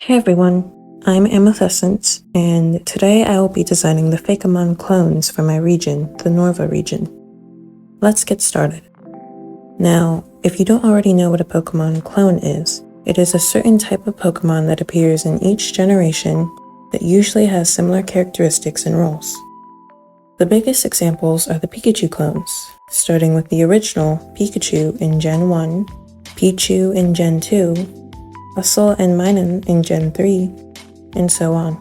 Hey everyone, I'm Amethescent, and today I will be designing the Fakemon clones for my region, the Njorva region. Let's get started. Now, if you don't already know what a Pokemon clone is, it is a certain type of Pokemon that appears in each generation that usually has similar characteristics and roles. The biggest examples are the Pikachu clones, starting with the original Pikachu in Gen 1, Pichu in Gen 2, Hustle and Minun in Gen 3, and so on.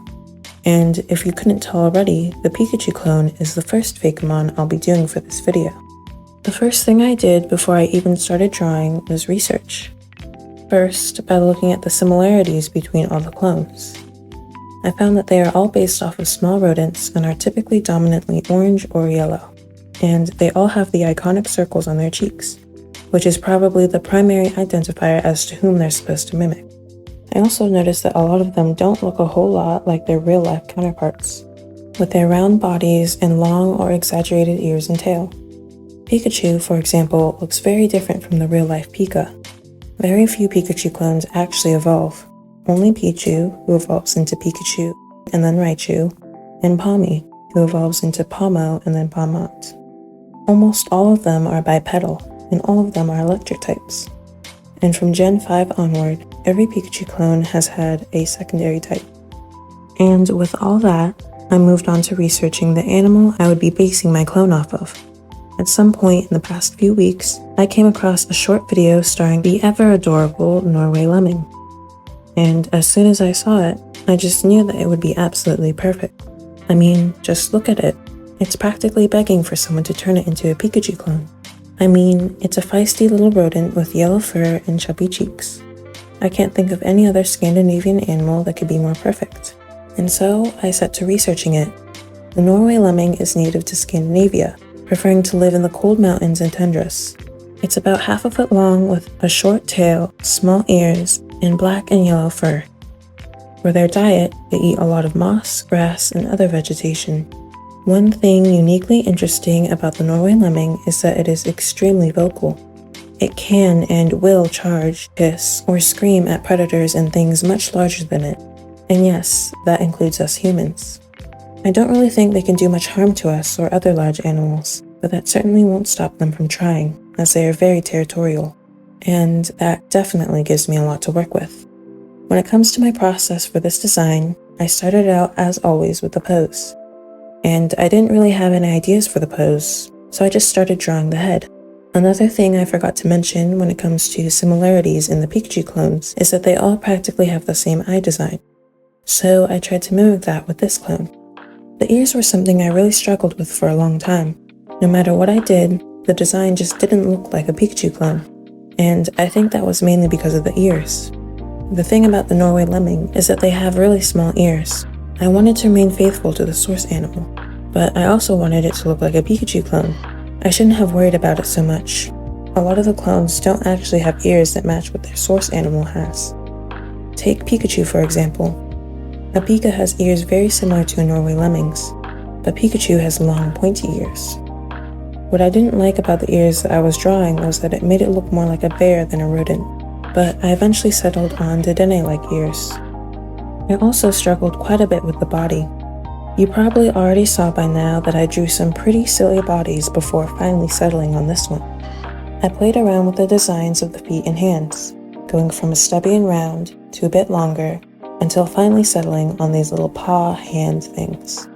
And if you couldn't tell already, the Pikachu clone is the first Fakemon I'll be doing for this video. The first thing I did before I even started drawing was research. First, by looking at the similarities between all the clones. I found that they are all based off of small rodents and are typically dominantly orange or yellow. And they all have the iconic circles on their cheeks, which is probably the primary identifier as to whom they're supposed to mimic. I also noticed that a lot of them don't look a whole lot like their real-life counterparts, with their round bodies and long or exaggerated ears and tail. Pikachu, for example, looks very different from the real-life Pika. Very few Pikachu clones actually evolve. Only Pichu, who evolves into Pikachu and then Raichu, and Pawmi, who evolves into Pawmo and then Pawmot. Almost all of them are bipedal, and all of them are electric types. And from Gen 5 onward, every Pikachu clone has had a secondary type. And with all that, I moved on to researching the animal I would be basing my clone off of. At some point in the past few weeks, I came across a short video starring the ever-adorable Norway Lemming. And as soon as I saw it, I just knew that it would be absolutely perfect. I mean, just look at it. It's practically begging for someone to turn it into a Pikachu clone. I mean, it's a feisty little rodent with yellow fur and chubby cheeks. I can't think of any other Scandinavian animal that could be more perfect. And so, I set to researching it. The Norway Lemming is native to Scandinavia, preferring to live in the cold mountains and tundras. It's about half a foot long with a short tail, small ears, and black and yellow fur. For their diet, they eat a lot of moss, grass, and other vegetation. One thing uniquely interesting about the Norway Lemming is that it is extremely vocal. It can and will charge, hiss, or scream at predators and things much larger than it. And yes, that includes us humans. I don't really think they can do much harm to us or other large animals, but that certainly won't stop them from trying, as they are very territorial. And that definitely gives me a lot to work with. When it comes to my process for this design, I started out as always with the pose. And I didn't really have any ideas for the pose, so I just started drawing the head. Another thing I forgot to mention when it comes to similarities in the Pikachu clones is that they all practically have the same eye design. So I tried to mimic that with this clone. The ears were something I really struggled with for a long time. No matter what I did, the design just didn't look like a Pikachu clone. And I think that was mainly because of the ears. The thing about the Norway Lemming is that they have really small ears. I wanted to remain faithful to the source animal, but I also wanted it to look like a Pikachu clone. I shouldn't have worried about it so much. A lot of the clones don't actually have ears that match what their source animal has. Take Pikachu for example. A Pika has ears very similar to a Norway Lemming's, but Pikachu has long pointy ears. What I didn't like about the ears that I was drawing was that it made it look more like a bear than a rodent, but I eventually settled on Dedenne-like ears. I also struggled quite a bit with the body. You probably already saw by now that I drew some pretty silly bodies before finally settling on this one. I played around with the designs of the feet and hands, going from a stubby and round to a bit longer, until finally settling on these little paw hand things.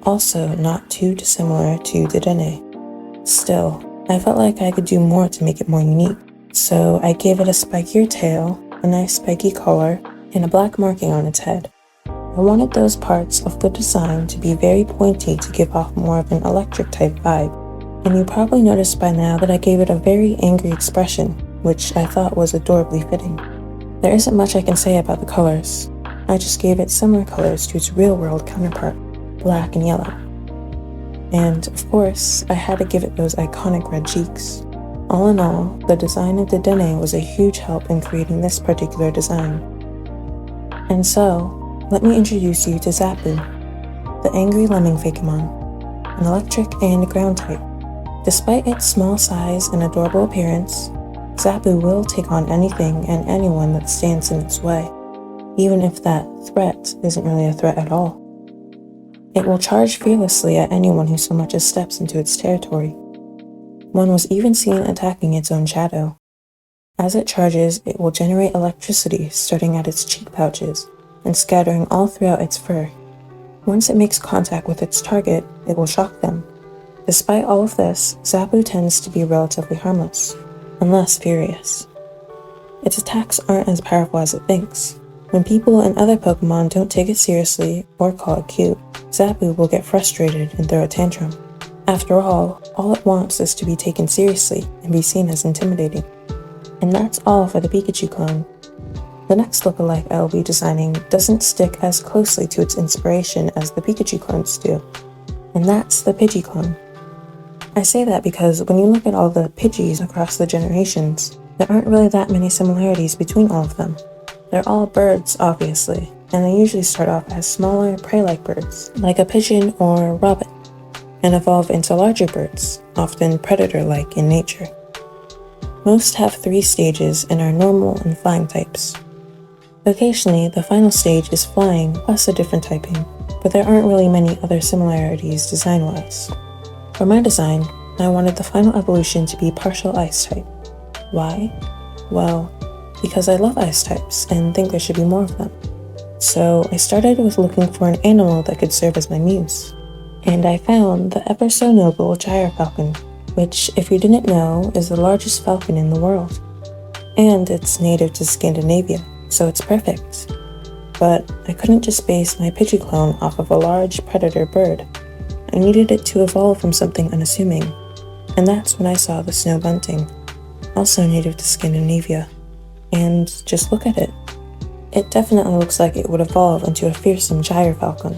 Also not too dissimilar to Dedenne. Still, I felt like I could do more to make it more unique, so I gave it a spikier tail, a nice spiky collar, and a black marking on its head. I wanted those parts of the design to be very pointy to give off more of an electric type vibe, and you probably noticed by now that I gave it a very angry expression, which I thought was adorably fitting. There isn't much I can say about the colors. I just gave it similar colors to its real-world counterpart, black and yellow. And, of course, I had to give it those iconic red cheeks. All in all, the design of Dedenne was a huge help in creating this particular design. And so, let me introduce you to Zapu, the angry lemming Fakemon, an electric and ground type. Despite its small size and adorable appearance, Zapu will take on anything and anyone that stands in its way. even if that threat isn't really a threat at all. It will charge fearlessly at anyone who so much as steps into its territory. One was even seen attacking its own shadow. As it charges, it will generate electricity starting at its cheek pouches and scattering all throughout its fur. Once it makes contact with its target, it will shock them. Despite all of this, Zabu tends to be relatively harmless, unless furious. Its attacks aren't as powerful as it thinks. When people and other Pokemon don't take it seriously or call it cute, Zabu will get frustrated and throw a tantrum. After all it wants is to be taken seriously and be seen as intimidating. And that's all for the Pikachu clone. The next lookalike I will be designing doesn't stick as closely to its inspiration as the Pikachu clones do, and that's the Pidgey clone. I say that because when you look at all the Pidgeys across the generations, there aren't really that many similarities between all of them. They're all birds, obviously, and they usually start off as smaller, prey-like birds, like a pigeon or robin, and evolve into larger birds, often predator-like in nature. Most have 3 stages and are normal and flying types. Occasionally, the final stage is flying plus a different typing, but there aren't really many other similarities design-wise. For my design, I wanted the final evolution to be partial ice type. Why? Well, because I love ice types and think there should be more of them. So I started with looking for an animal that could serve as my muse. And I found the ever so noble gyrfalcon, which, if you didn't know, is the largest falcon in the world. And it's native to Scandinavia, so it's perfect. But I couldn't just base my Pidgey clone off of a large predator bird. I needed it to evolve from something unassuming. And that's when I saw the snow bunting, also native to Scandinavia. And just look at it. It definitely looks like it would evolve into a fearsome gyrfalcon.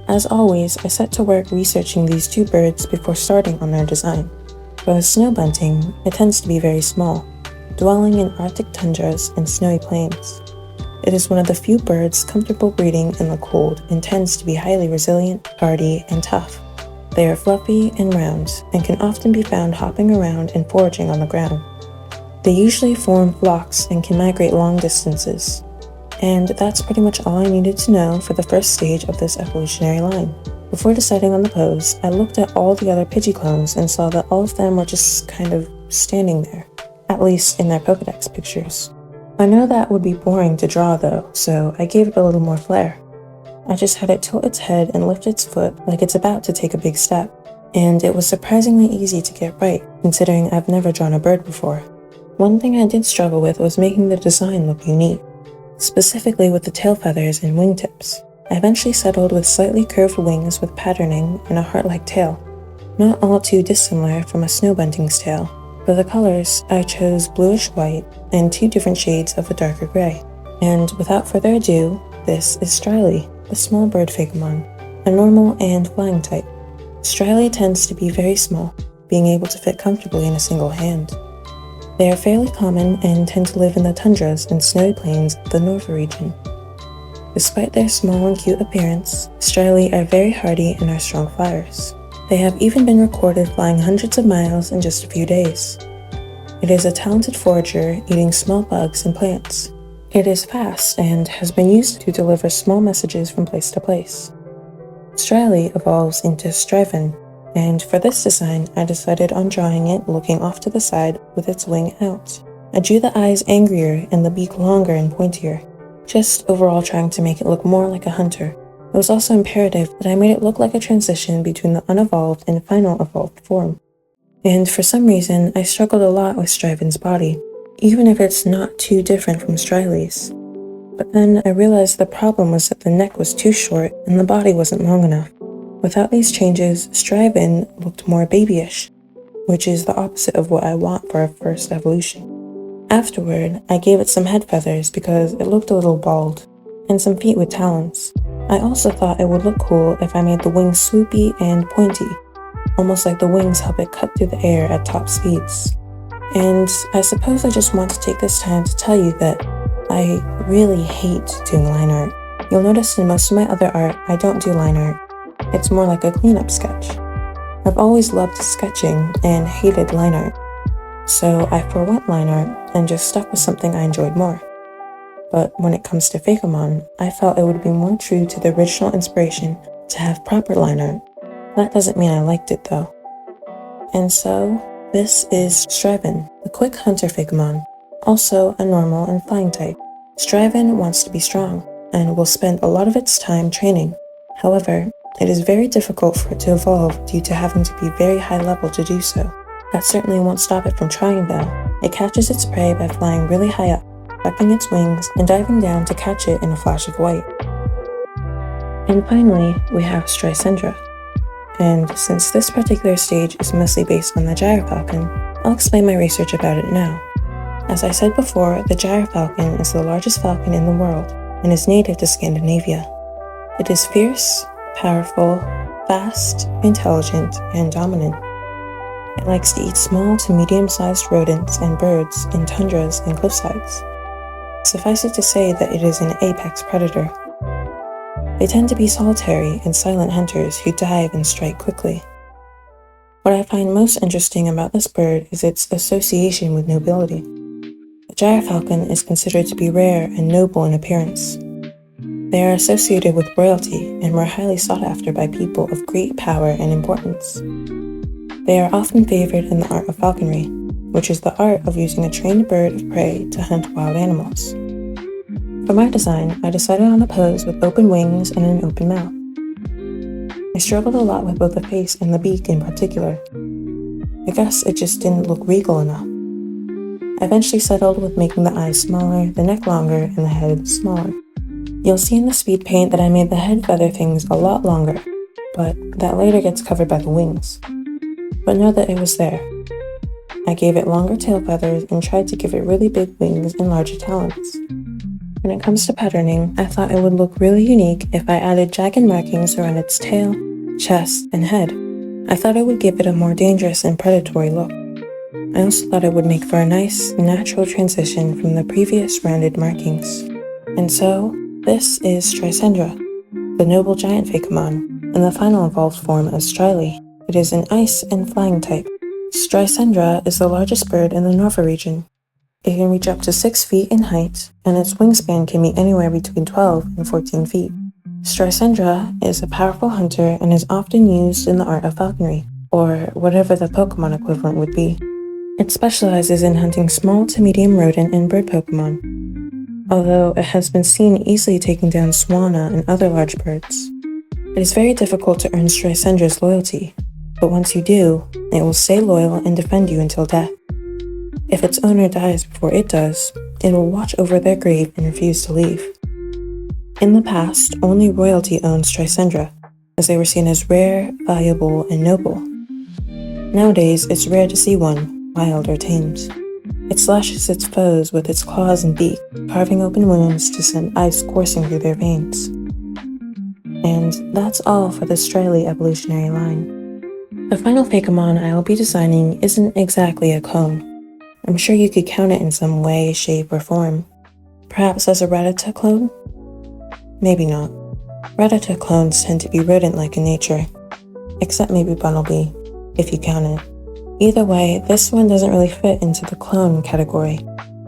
As always, I set to work researching these 2 birds before starting on their design. For the snow bunting, it tends to be very small, dwelling in Arctic tundras and snowy plains. It is one of the few birds comfortable breeding in the cold and tends to be highly resilient, hardy, and tough. They are fluffy and round, and can often be found hopping around and foraging on the ground. They usually form flocks and can migrate long distances. And that's pretty much all I needed to know for the first stage of this evolutionary line. Before deciding on the pose, I looked at all the other Pidgey clones and saw that all of them were just kind of standing there, at least in their Pokedex pictures. I know that would be boring to draw though, so I gave it a little more flair. I just had it tilt its head and lift its foot like it's about to take a big step, and it was surprisingly easy to get right, considering I've never drawn a bird before. One thing I did struggle with was making the design look unique, specifically with the tail feathers and wingtips. I eventually settled with slightly curved wings with patterning and a heart-like tail, not all too dissimilar from a snow bunting's tail. For the colors, I chose bluish-white and 2 different shades of a darker gray. And without further ado, this is Strily, the small bird Fakemon, a normal and flying type. Strily tends to be very small, being able to fit comfortably in a single hand. They are fairly common and tend to live in the tundras and snowy plains of the Njorva region. Despite their small and cute appearance, Strily are very hardy and are strong flyers. They have even been recorded flying hundreds of miles in just a few days. It is a talented forager, eating small bugs and plants. It is fast and has been used to deliver small messages from place to place. Strily evolves into Striven, and for this design, I decided on drawing it looking off to the side with its wing out. I drew the eyes angrier and the beak longer and pointier, just overall trying to make it look more like a hunter. It was also imperative that I made it look like a transition between the unevolved and final evolved form. And for some reason, I struggled a lot with Striven's body, even if it's not too different from Strily's. But then I realized the problem was that the neck was too short and the body wasn't long enough. Without these changes, Striven looked more babyish, which is the opposite of what I want for a first evolution. Afterward, I gave it some head feathers because it looked a little bald, and some feet with talons. I also thought it would look cool if I made the wings swoopy and pointy, almost like the wings help it cut through the air at top speeds. And I suppose I just want to take this time to tell you that I really hate doing line art. You'll notice in most of my other art, I don't do line art. It's more like a cleanup sketch. I've always loved sketching and hated line art. So I forwent line art and just stuck with something I enjoyed more. but when it comes to Fakemon, I felt it would be more true to the original inspiration to have proper line art. That doesn't mean I liked it though. And so, this is Striven, the quick hunter Fakemon, also a normal and flying type. Striven wants to be strong, and will spend a lot of its time training. However, it is very difficult for it to evolve due to having to be very high level to do so. That certainly won't stop it from trying though. It catches its prey by flying really high up, flapping its wings, and diving down to catch it in a flash of white. And finally, we have Strysendra. And since this particular stage is mostly based on the gyrfalcon, I'll explain my research about it now. As I said before, the gyrfalcon is the largest falcon in the world and is native to Scandinavia. It is fierce, powerful, fast, intelligent, and dominant. It likes to eat small to medium-sized rodents and birds in tundras and cliffsides. Suffice it to say that it is an apex predator. They tend to be solitary and silent hunters who dive and strike quickly. What I find most interesting about this bird is its association with nobility. The gyrfalcon is considered to be rare and noble in appearance. They are associated with royalty and were highly sought after by people of great power and importance. They are often favored in the art of falconry, which is the art of using a trained bird of prey to hunt wild animals. For my design, I decided on a pose with open wings and an open mouth. I struggled a lot with both the face and the beak in particular. I guess it just didn't look regal enough. I eventually settled with making the eyes smaller, the neck longer, and the head smaller. You'll see in the speed paint that I made the head feather things a lot longer, but that later gets covered by the wings. But know that it was there. I gave it longer tail feathers and tried to give it really big wings and larger talons. When it comes to patterning, I thought it would look really unique if I added jagged markings around its tail, chest, and head. I thought it would give it a more dangerous and predatory look. I also thought it would make for a nice, natural transition from the previous rounded markings. And so, this is Strysendra, the noble giant Fakemon, and the final evolved form of Stryly. It is an ice and flying type. Strysendra is the largest bird in the Njorva region. It can reach up to 6 feet in height, and its wingspan can be anywhere between 12 and 14 feet. Strysendra is a powerful hunter and is often used in the art of falconry, or whatever the Pokemon equivalent would be. It specializes in hunting small to medium rodent and bird Pokemon, although it has been seen easily taking down Swanna and other large birds. It is very difficult to earn Strysendra's loyalty, but once you do, it will stay loyal and defend you until death. If its owner dies before it does, it will watch over their grave and refuse to leave. In the past, only royalty owned Strysendra, as they were seen as rare, valuable, and noble. Nowadays, it's rare to see one, wild or tamed. It slashes its foes with its claws and beak, carving open wounds to send ice coursing through their veins. And that's all for the Stryly evolutionary line. The final Fakemon I will be designing isn't exactly a clone. I'm sure you could count it in some way, shape, or form. Perhaps as a Rattata clone? Maybe not. Rattata clones tend to be rodent-like in nature. Except maybe Bunnelby, if you count it. Either way, this one doesn't really fit into the clone category,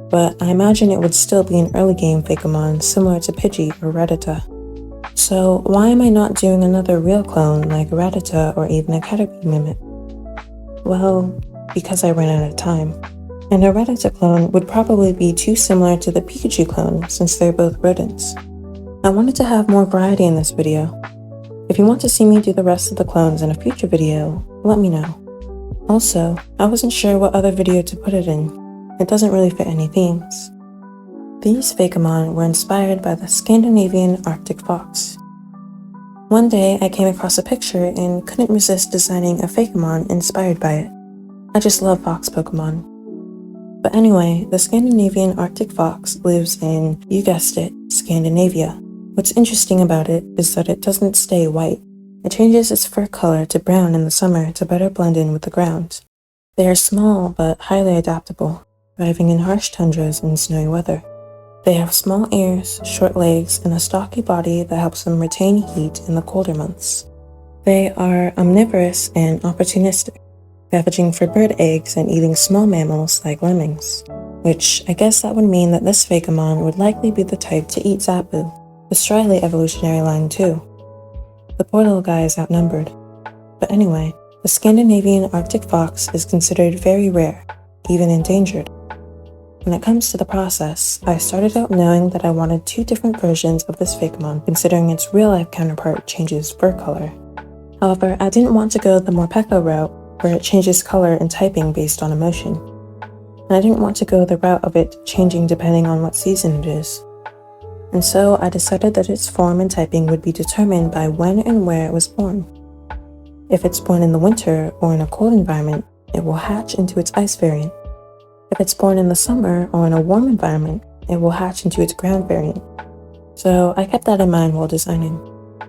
but I imagine it would still be an early game Fakemon similar to Pidgey or Rattata. So why am I not doing another real clone like Rattata or even a Caterpie Mimic? Well, because I ran out of time. And a Rattata clone would probably be too similar to the Pikachu clone since they're both rodents. I wanted to have more variety in this video. If you want to see me do the rest of the clones in a future video, let me know. Also, I wasn't sure what other video to put it in. It doesn't really fit any themes. These Fakemon were inspired by the Scandinavian Arctic fox. One day I came across a picture and couldn't resist designing a Fakemon inspired by it. I just love fox Pokemon. But anyway, the Scandinavian Arctic fox lives in, you guessed it, Scandinavia. What's interesting about it is that it doesn't stay white. It changes its fur color to brown in the summer to better blend in with the ground. They are small but highly adaptable, thriving in harsh tundras and snowy weather. They have small ears, short legs, and a stocky body that helps them retain heat in the colder months. They are omnivorous and opportunistic, scavenging for bird eggs and eating small mammals like lemmings. which I guess that would mean that this Fakemon would likely be the type to eat Zapu, the Strily evolutionary line too. The poor little guy is outnumbered. But anyway, the Scandinavian Arctic fox is considered very rare, even endangered. When it comes to the process, I started out knowing that I wanted 2 different versions of this Fakemon, considering its real-life counterpart changes fur color. However, I didn't want to go the Morpeko route, where it changes color and typing based on emotion. And I didn't want to go the route of it changing depending on what season it is. And so I decided that its form and typing would be determined by when and where it was born. If it's born in the winter or in a cold environment, it will hatch into its ice variant. If it's born in the summer or in a warm environment, it will hatch into its ground variant. So I kept that in mind while designing.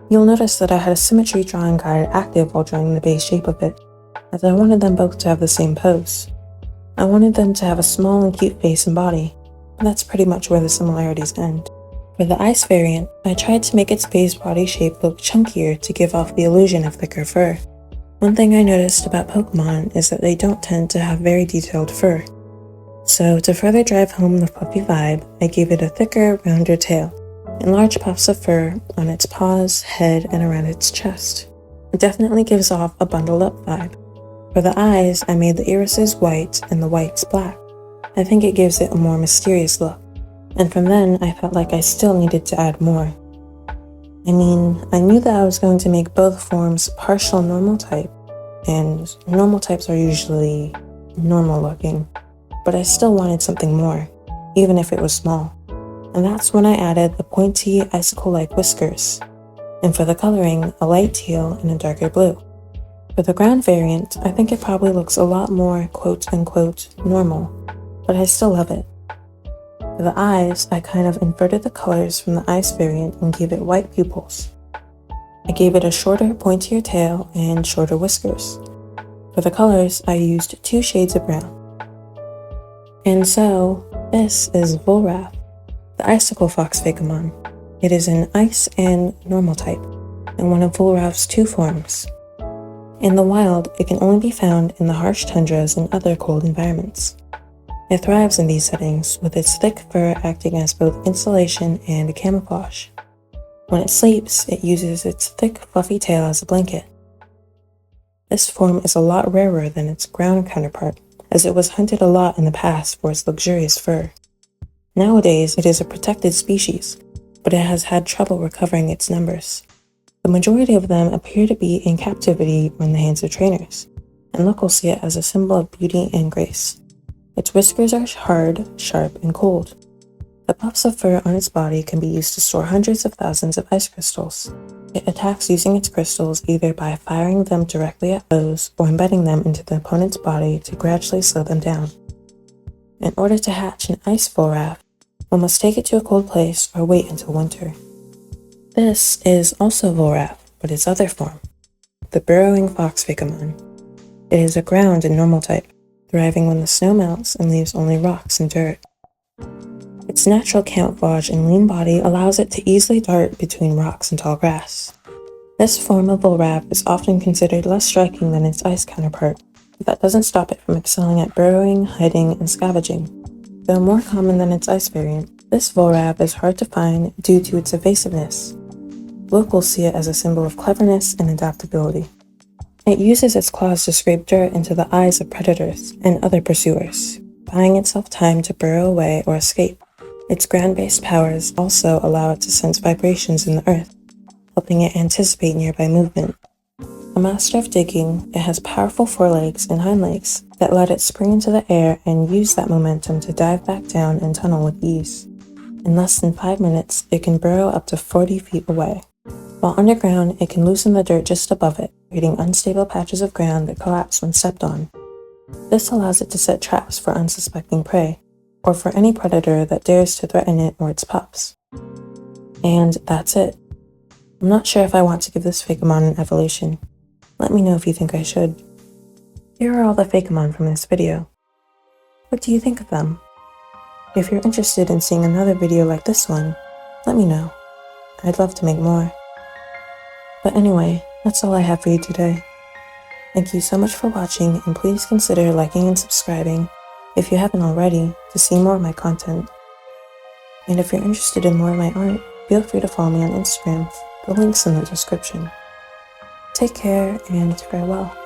You'll notice that I had a symmetry drawing guide active while drawing the base shape of it, as I wanted them both to have the same pose. I wanted them to have a small and cute face and body, and that's pretty much where the similarities end. For the ice variant, I tried to make its base body shape look chunkier to give off the illusion of thicker fur. One thing I noticed about Pokemon is that they don't tend to have very detailed fur. So to further drive home the fluffy vibe, I gave it a thicker, rounder tail, and large puffs of fur on its paws, head, and around its chest. It definitely gives off a bundled up vibe. For the eyes, I made the irises white and the whites black. I think it gives it a more mysterious look. And from then, I felt like I still needed to add more. I mean, I knew that I was going to make both forms partial normal type, and normal types are usually normal looking, but I still wanted something more, even if it was small. And that's when I added the pointy, icicle-like whiskers, and for the coloring, a light teal and a darker blue. For the ground variant, I think it probably looks a lot more quote-unquote normal, but I still love it. For the eyes, I kind of inverted the colors from the ice variant and gave it white pupils. I gave it a shorter, pointier tail and shorter whiskers. For the colors, I used 2 shades of brown. And so, this is Volrath, the Icicle Fox Fakemon. It is an ice and normal type, and one of Volrath's 2 forms. In the wild, it can only be found in the harsh tundras and other cold environments. It thrives in these settings, with its thick fur acting as both insulation and camouflage. When it sleeps, it uses its thick, fluffy tail as a blanket. This form is a lot rarer than its ground counterpart, as it was hunted a lot in the past for its luxurious fur. Nowadays, it is a protected species, but it has had trouble recovering its numbers. The majority of them appear to be in captivity or in the hands of trainers, and locals see it as a symbol of beauty and grace. Its whiskers are hard, sharp, and cold. The puffs of fur on its body can be used to store hundreds of thousands of ice crystals. It attacks using its crystals either by firing them directly at foes or embedding them into the opponent's body to gradually slow them down. In order to hatch an ice Volrath, one must take it to a cold place or wait until winter. This is also Volrath, but its other form, the Burrowing Fox Fakemon. It is a ground and normal type, thriving when the snow melts and leaves only rocks and dirt. Its natural camouflage and lean body allows it to easily dart between rocks and tall grass. This form of Volrath is often considered less striking than its ice counterpart, but that doesn't stop it from excelling at burrowing, hiding, and scavenging. Though more common than its ice variant, this Volrath is hard to find due to its evasiveness. Locals see it as a symbol of cleverness and adaptability. It uses its claws to scrape dirt into the eyes of predators and other pursuers, buying itself time to burrow away or escape. Its ground-based powers also allow it to sense vibrations in the earth, helping it anticipate nearby movement. A master of digging, it has powerful forelegs and hind legs that let it spring into the air and use that momentum to dive back down and tunnel with ease. In less than 5 minutes, it can burrow up to 40 feet away. While underground, it can loosen the dirt just above it, creating unstable patches of ground that collapse when stepped on. This allows it to set traps for unsuspecting prey, or for any predator that dares to threaten it or its pups. And that's it. I'm not sure if I want to give this Fakemon an evolution. Let me know if you think I should. Here are all the Fakemon from this video. What do you think of them? If you're interested in seeing another video like this one, let me know. I'd love to make more. But anyway, that's all I have for you today. Thank you so much for watching, and please consider liking and subscribing, if you haven't already, to see more of my content. And if you're interested in more of my art, feel free to follow me on Instagram. The link's in the description. Take care and farewell.